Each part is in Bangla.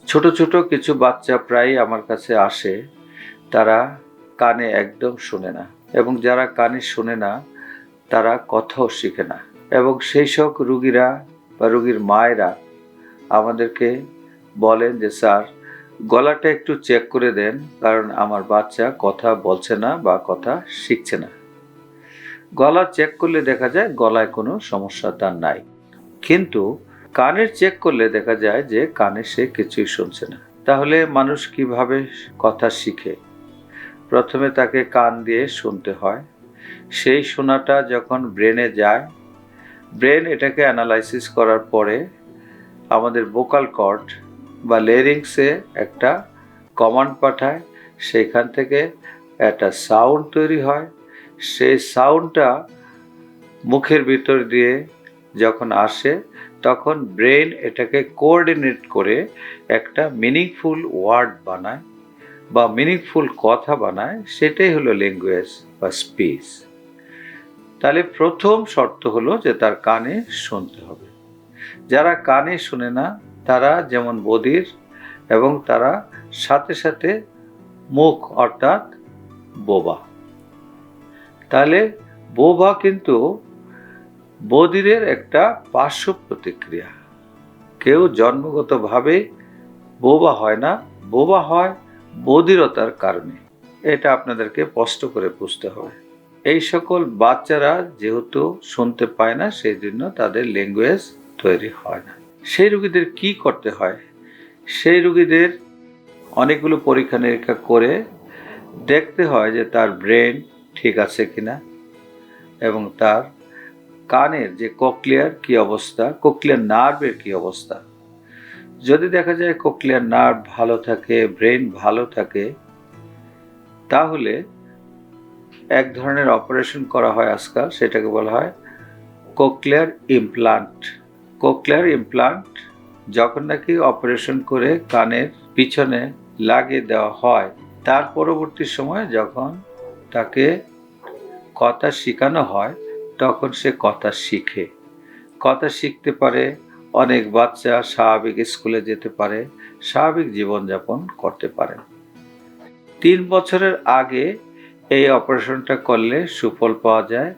ছোট ছোট কিছু বাচ্চা প্রায়ই আমার কাছে আসে, তারা কানে একদম শোনে না, এবং যারা কানে শোনে না তারা কথাও শিখে না। এবং সেই সব রুগীরা বা রুগীর মায়েরা আমাদেরকে বলেন যে স্যার, গলাটা একটু চেক করে দেন, কারণ আমার বাচ্চা কথা বলছে না বা কথা শিখছে না। গলা চেক করলে দেখা যায় গলায় কোনো সমস্যা তার নাই, কিন্তু কানের চেক করলে দেখা যায় যে কানে সে কিছুই শুনছে না। তাহলে মানুষ কিভাবে কথা শিখে? প্রথমে তাকে কান দিয়ে শুনতে হয়। সেই শোনাটা যখন ব্রেনে যায়, ব্রেন এটাকে অ্যানালাইসিস করার পরে আমাদের ভোকাল কর্ড বা লেরিংসে একটা কমান্ড পাঠায়। সেখান থেকে একটা সাউন্ড তৈরি হয়। সেই সাউন্ডটা মুখের ভিতর দিয়ে যখন আসে, তখন ব্রেন এটাকে কোঅর্ডিনেট করে একটা মিনিংফুল ওয়ার্ড বানায় বা মিনিংফুল কথা বানায়। সেটাই হলো ল্যাঙ্গুয়েজ বা স্পিচ। তাহলে প্রথম শর্ত হলো যে তার কানে শুনতে হবে। যারা কানে শুনে না তারা যেমন বধির, এবং তারা সাথে সাথে মুখ অর্থাৎ বোবা। তাহলে বোবা কিন্তু বধিরের একটা পার্শ্ব প্রতিক্রিয়া। কেউ জন্মগতভাবে বোবা হয় না, বোবা হয় বধিরতার কারণে। এটা আপনাদেরকে স্পষ্ট করে বুঝতে হবে। এই সকল বাচ্চারা যেহেতু শুনতে পায় না, সেই জন্য তাদের ল্যাঙ্গুয়েজ তৈরি হয় না। সেই রুগীদের কি করতে হয়? সেই রুগীদের অনেকগুলো পরীক্ষা নিরীক্ষা করে দেখতে হয় যে তার ব্রেন ঠিক আছে কিনা, এবং তার কানের যে কোক্লিয়ার কি অবস্থা, কোক্লিয়ার নার্ভের কি অবস্থা। যদি দেখা যায় কোক্লিয়ার নার্ভ ভালো থাকে, ব্রেন ভালো থাকে, তাহলে এক ধরনের অপারেশন করা হয় আজকাল, সেটাকে বলা হয় কোক্লিয়ার ইমপ্লান্ট। কোক্লিয়ার ইমপ্লান্ট যখন নাকি অপারেশন করে কানের পিছনে লাগিয়ে দেওয়া হয়, তার পরবর্তী সময়ে যখন তাকে কথা শেখানো হয়, তখন সে কথা শিখে, কথা শিখতে পারে। অনেক বাচ্চা স্বাভাবিক স্কুলে যেতে পারে, স্বাভাবিক জীবনযাপন করতে পারে। 3 বছরের আগে এই অপারেশনটা করলে সুফল পাওয়া যায়।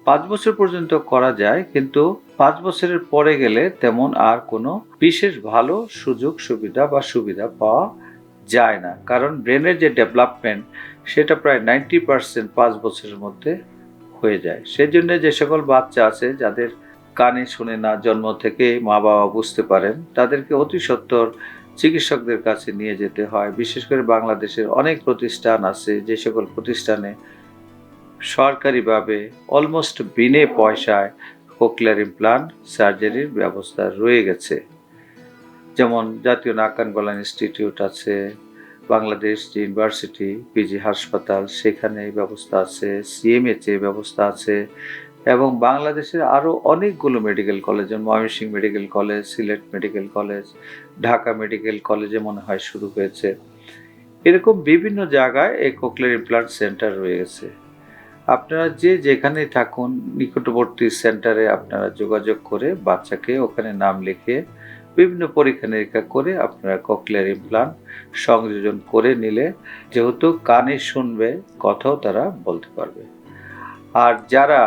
5 বছর পর্যন্ত করা যায়, কিন্তু 5 বছরের পরে গেলে তেমন আর কোনো বিশেষ ভালো সুযোগ সুবিধা বা সুবিধা পাওয়া যায় না, কারণ ব্রেনের যে ডেভেলপমেন্ট সেটা প্রায় 90% 5 বছরের মধ্যে হয়ে যায়। সেজন্য যে সকল বাচ্চা আছে যাদের কানে শুনে না, জন্ম থেকে মা বাবা বুঝতে পারেন, তাদেরকে অতি সত্বর চিকিৎসকদের কাছে নিয়ে যেতে হয়। বিশেষ করে বাংলাদেশের অনেক প্রতিষ্ঠান আছে, যে সকল প্রতিষ্ঠানে সরকারিভাবে অলমোস্ট বিনে পয়সায় কোক্লিয়ার ইমপ্লান্ট সার্জারির ব্যবস্থা রয়ে গেছে। যেমন জাতীয় নাক কান গলা ইনস্টিটিউট আছে, বাংলাদেশ যে ইউনিভার্সিটি পিজি হাসপাতাল, সেখানে এই ব্যবস্থা আছে, সিএমএইচে ব্যবস্থা আছে, এবং বাংলাদেশের আরও অনেকগুলো মেডিকেল কলেজ, যেমন Mymensingh medical college, Sylhet medical college, Dhaka medical কলেজে মনে হয় শুরু হয়েছে। এরকম বিভিন্ন জায়গায় এই কোক্লিয়ার ইমপ্লান্ট সেন্টার রয়ে গেছে। আপনারা যে যেখানেই থাকুন, নিকটবর্তী সেন্টারে আপনারা যোগাযোগ করে বাচ্চাকে ওখানে নাম লিখে বিভিন্ন পরীক্ষা নিরীক্ষা করে আপনারা কোক্লিয়ার ইমপ্লান্ট সংযোজন করে নিলে, যেহেতু কানে শুনবে, কথাও তারা বলতে পারবে। আর যারা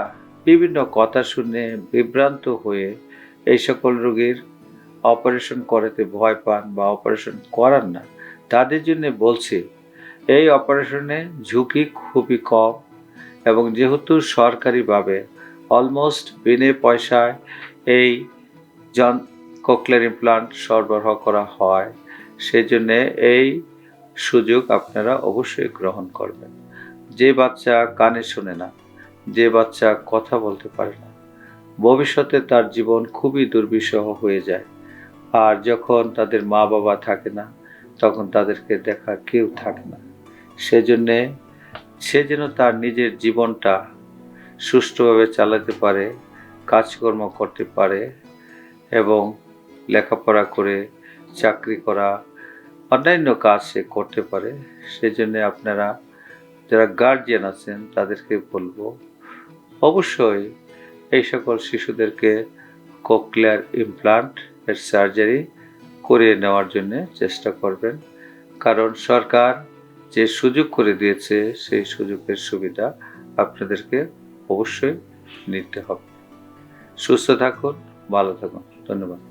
বিভিন্ন কথা শুনে বিভ্রান্ত হয়ে এই সকল রোগীর অপারেশন করাতে ভয় পান বা অপারেশন করান না, তাদের জন্য বলছি এই অপারেশনে ঝুঁকি খুবই কম, এবং যেহেতু সরকারিভাবে অলমোস্ট বিনে পয়সায় এই কোক্লিয়ার ইমপ্লান্ট সরবরাহ করা হয়, সেজন্য এই সুযোগ আপনারা অবশ্যই গ্রহণ করবেন। যে বাচ্চা কানে শোনে না, যে বাচ্চা কথা বলতে পারে না, ভবিষ্যতে তার জীবন খুবই দুর্বিষহ হয়ে যায়। আর যখন তাদের মা বাবা থাকে না, তখন তাদেরকে দেখার কেউ থাকে না। সেজন্যে সে যেন তার নিজের জীবনটা সুষ্ঠুভাবে চালাতে পারে, কাজকর্ম করতে পারে, এবং লেখাপড়া করে চাকরি করা, অন্যান্য কাজ সে করতে পারে। সেজন্য আপনারা যারা গার্জিয়ান আছেন তাদেরকে বলবো, অবশ্যই এই সকল শিশুদেরকে কোক্লিয়ার ইমপ্লান্ট এর সার্জারি করিয়ে নেওয়ার জন্য চেষ্টা করবেন, কারণ সরকার যে সুযোগ করে দিয়েছে সেই সুযোগের সুবিধা আপনাদেরকে অবশ্যই নিতে হবে। সুস্থ থাকুন, ভালো থাকুন। ধন্যবাদ।